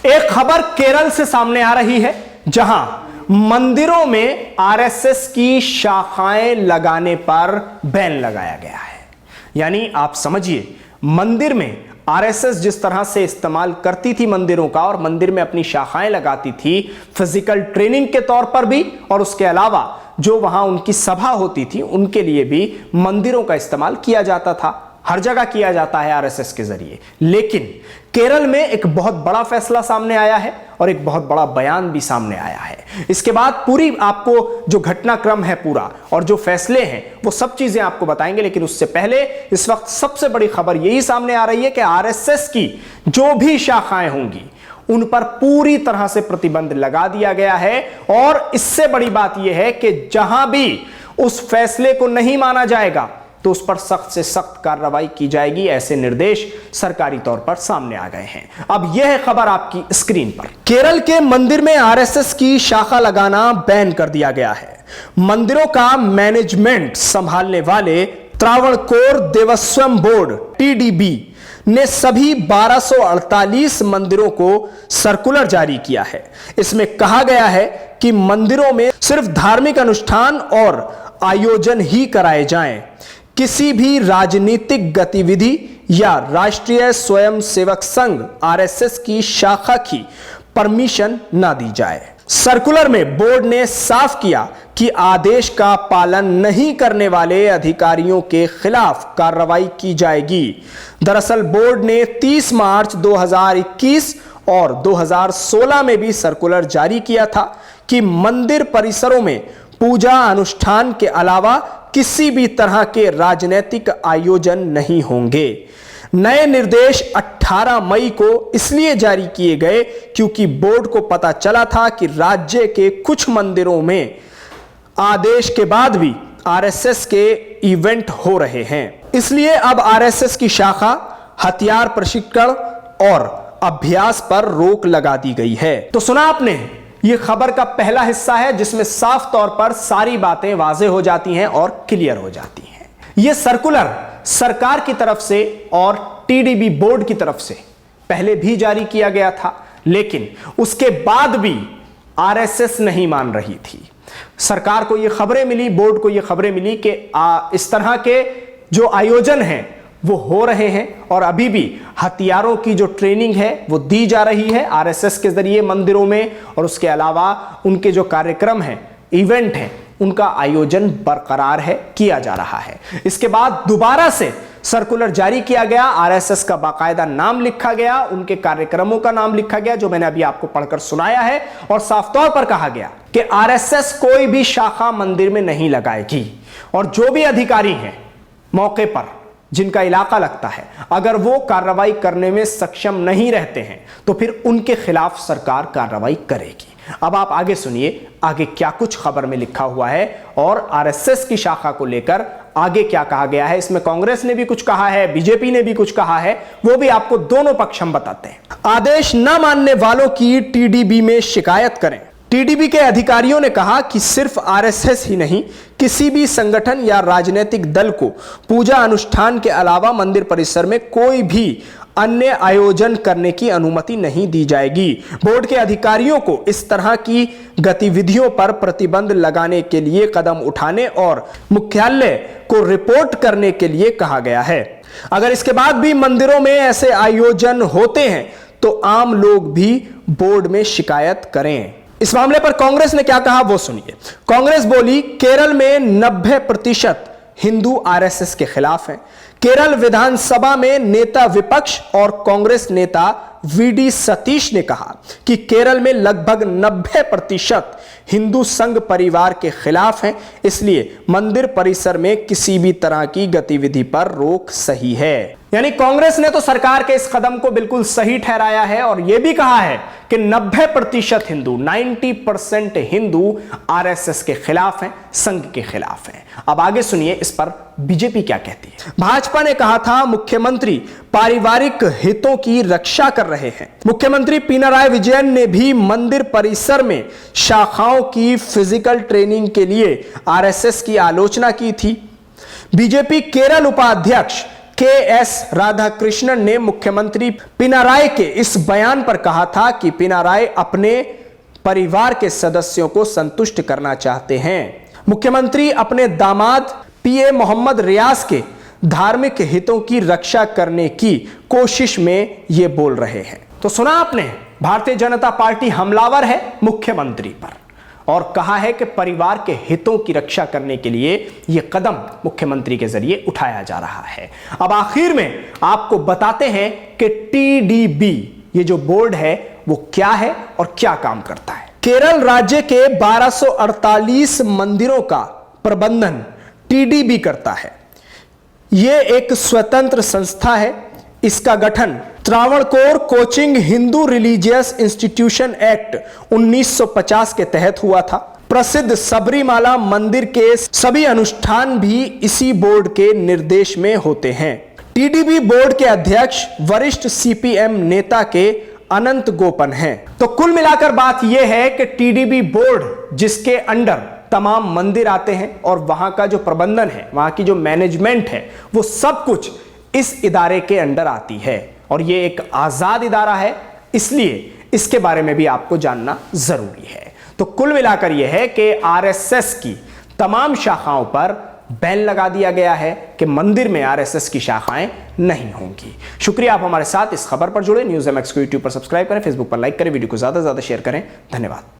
एक खबर केरल से सामने आ रही है, जहां मंदिरों में आरएसएस की शाखाएं लगाने पर बैन लगाया गया है। यानी आप समझिए, मंदिर में आरएसएस जिस तरह से इस्तेमाल करती थी मंदिरों का और मंदिर में अपनी शाखाएं लगाती थी, फिजिकल ट्रेनिंग के तौर पर भी, और उसके अलावा जो वहां उनकी सभा होती थी उनके लिए भी मंदिरों का इस्तेमाल किया जाता था। हर जगह किया जाता है आरएसएस के जरिए। लेकिन केरल में एक बहुत बड़ा फैसला सामने आया है और एक बहुत बड़ा बयान भी सामने आया है। इसके बाद पूरी आपको जो घटनाक्रम है पूरा और जो फैसले हैं वो सब चीजें आपको बताएंगे। लेकिन उससे पहले इस वक्त सबसे बड़ी खबर यही सामने आ रही है कि आरएसएस की जो भी शाखाएं होंगी उन पर पूरी तरह से प्रतिबंध लगा दिया गया है। और इससे बड़ी बात यह है कि जहां भी उस फैसले को नहीं माना जाएगा तो उस पर सख्त से सख्त कार्रवाई की जाएगी। ऐसे निर्देश सरकारी तौर पर सामने आ गए हैं। अब यह है खबर आपकी स्क्रीन पर। केरल के मंदिर में आरएसएस की शाखा लगाना बैन कर दिया गया है। मंदिरों का मैनेजमेंट संभालने वाले त्रावणकोर देवस्थानम बोर्ड (TDB) ने सभी 1248 मंदिरों को सर्कुलर जारी किया है। इसमें कहा गया है कि मंदिरों में सिर्फ धार्मिक अनुष्ठान और आयोजन ही कराए जाएं। किसी भी राजनीतिक गतिविधि या राष्ट्रीय स्वयंसेवक संघ (आरएसएस) की शाखा की परमिशन ना दी जाए। सर्कुलर में बोर्ड ने साफ किया कि आदेश का पालन नहीं करने वाले अधिकारियों के खिलाफ कार्रवाई की जाएगी। दरअसल बोर्ड ने 30 मार्च 2021 और 2016 में भी सर्कुलर जारी किया था कि मंदिर परिसरों में पूजा अनुष्ठान के अलावा किसी भी तरह के राजनीतिक आयोजन नहीं होंगे। नए निर्देश 18 मई को इसलिए जारी किए गए क्योंकि बोर्ड को पता चला था कि राज्य के कुछ मंदिरों में आदेश के बाद भी आरएसएस के इवेंट हो रहे हैं। इसलिए अब आरएसएस की शाखा हथियार प्रशिक्षण और अभ्यास पर रोक लगा दी गई है। तो सुना आपने, यह खबर का पहला हिस्सा है जिसमें साफ तौर पर सारी बातें वाज़ेह हो जाती हैं और क्लियर हो जाती हैं। यह सर्कुलर सरकार की तरफ से और TDB बोर्ड की तरफ से पहले भी जारी किया गया था, लेकिन उसके बाद भी आरएसएस नहीं मान रही थी। सरकार को यह खबरें मिली, बोर्ड को यह खबरें मिली कि इस तरह के जो आयोजन हैं वो हो रहे हैं और अभी भी हथियारों की जो ट्रेनिंग है वो दी जा रही है आरएसएस के जरिए मंदिरों में, और उसके अलावा उनके जो कार्यक्रम हैं, इवेंट हैं, उनका आयोजन बरकरार है, किया जा रहा है। इसके बाद दोबारा से सर्कुलर जारी किया गया, आरएसएस का बाकायदा नाम लिखा गया, उनके कार्यक्रमों का नाम लिखा गया जो मैंने अभी आपको पढ़कर सुनाया है, और साफ तौर पर कहा गया कि आरएसएस कोई भी शाखा मंदिर में नहीं लगाएगी। और जो भी अधिकारी हैं मौके पर जिनका इलाका लगता है, अगर वो कार्रवाई करने में सक्षम नहीं रहते हैं तो फिर उनके खिलाफ सरकार कार्रवाई करेगी। अब आप आगे सुनिए, आगे क्या कुछ खबर में लिखा हुआ है और आरएसएस की शाखा को लेकर आगे क्या कहा गया है। इसमें कांग्रेस ने भी कुछ कहा है, बीजेपी ने भी कुछ कहा है, वो भी आपको दोनों पक्ष हम बताते हैं। आदेश न मानने वालों की TDB में शिकायत करें। TDB के अधिकारियों ने कहा कि सिर्फ आरएसएस ही नहीं, किसी भी संगठन या राजनीतिक दल को पूजा अनुष्ठान के अलावा मंदिर परिसर में कोई भी अन्य आयोजन करने की अनुमति नहीं दी जाएगी। बोर्ड के अधिकारियों को इस तरह की गतिविधियों पर प्रतिबंध लगाने के लिए कदम उठाने और मुख्यालय को रिपोर्ट करने के लिए कहा गया है। अगर इसके बाद भी मंदिरों में ऐसे आयोजन होते हैं तो आम लोग भी बोर्ड में शिकायत करें। इस मामले पर कांग्रेस ने क्या कहा वो सुनिए। कांग्रेस बोली, केरल में 90% हिंदू आरएसएस के खिलाफ हैं। केरल विधानसभा में नेता विपक्ष और कांग्रेस नेता VD सतीश ने कहा कि केरल में लगभग 90% हिंदू संघ परिवार के खिलाफ हैं, इसलिए मंदिर परिसर में किसी भी तरह की गतिविधि पर रोक सही है। यानी कांग्रेस ने तो सरकार के इस कदम को बिल्कुल सही ठहराया है और यह भी कहा है कि 90% हिंदू, 90% हिंदू आरएसएस के खिलाफ हैं, संघ के खिलाफ हैं। अब आगे सुनिए इस पर बीजेपी क्या कहती है। भाजपा ने कहा था, मुख्यमंत्री पारिवारिक हितों की रक्षा कर रहे हैं। मुख्यमंत्री पिनाराई विजयन ने भी मंदिर परिसर में शाखाओं की फिजिकल ट्रेनिंग के लिए आरएसएस की आलोचना की थी। बीजेपी केरल उपाध्यक्ष KS राधाकृष्णन ने मुख्यमंत्री पिनाराई के इस बयान पर कहा था कि पिनाराई अपने परिवार के सदस्यों को संतुष्ट करना चाहते हैं। मुख्यमंत्री अपने दामाद PA मोहम्मद रियाज के धार्मिक हितों की रक्षा करने की कोशिश में यह बोल रहे हैं। तो सुना आपने, भारतीय जनता पार्टी हमलावर है मुख्यमंत्री पर और कहा है कि परिवार के हितों की रक्षा करने के लिए यह कदम मुख्यमंत्री के जरिए उठाया जा रहा है। अब आखिर में आपको बताते हैं कि TDB ये जो बोर्ड है वो क्या है और क्या काम करता है। केरल राज्य के 1248 मंदिरों का प्रबंधन TDB करता है। यह एक स्वतंत्र संस्था है। इसका गठन Travancore coaching Hindu religious institution act 1950 के तहत हुआ था। प्रसिद्ध सबरीमाला मंदिर के सभी अनुष्ठान भी इसी बोर्ड के निर्देश में होते हैं। TDB बोर्ड के अध्यक्ष वरिष्ठ CPM नेता के अनंत गोपन हैं। तो कुल मिलाकर बात यह है कि TDB बोर्ड जिसके अंडर तमाम मंदिर आते हैं और वहां का जो प्रबंधन है, वहां की जो मैनेजमेंट है, वो सब कुछ इस इदारे के अंडर आती है और ये एक आजाद इदारा है, इसलिए इसके बारे में भी आपको जानना जरूरी है। तो कुल मिलाकर यह है कि RSS की तमाम शाखाओं पर बैन लगा दिया गया है कि मंदिर में RSS की शाखाएं नहीं होंगी। शुक्रिया आप हमारे साथ इस खबर पर जुड़े। न्यूज़ MX को YouTube पर सब्सक्राइब करें, फेसबुक पर लाइक करें, वीडियो को ज्यादा से ज्यादा शेयर करें। धन्यवाद।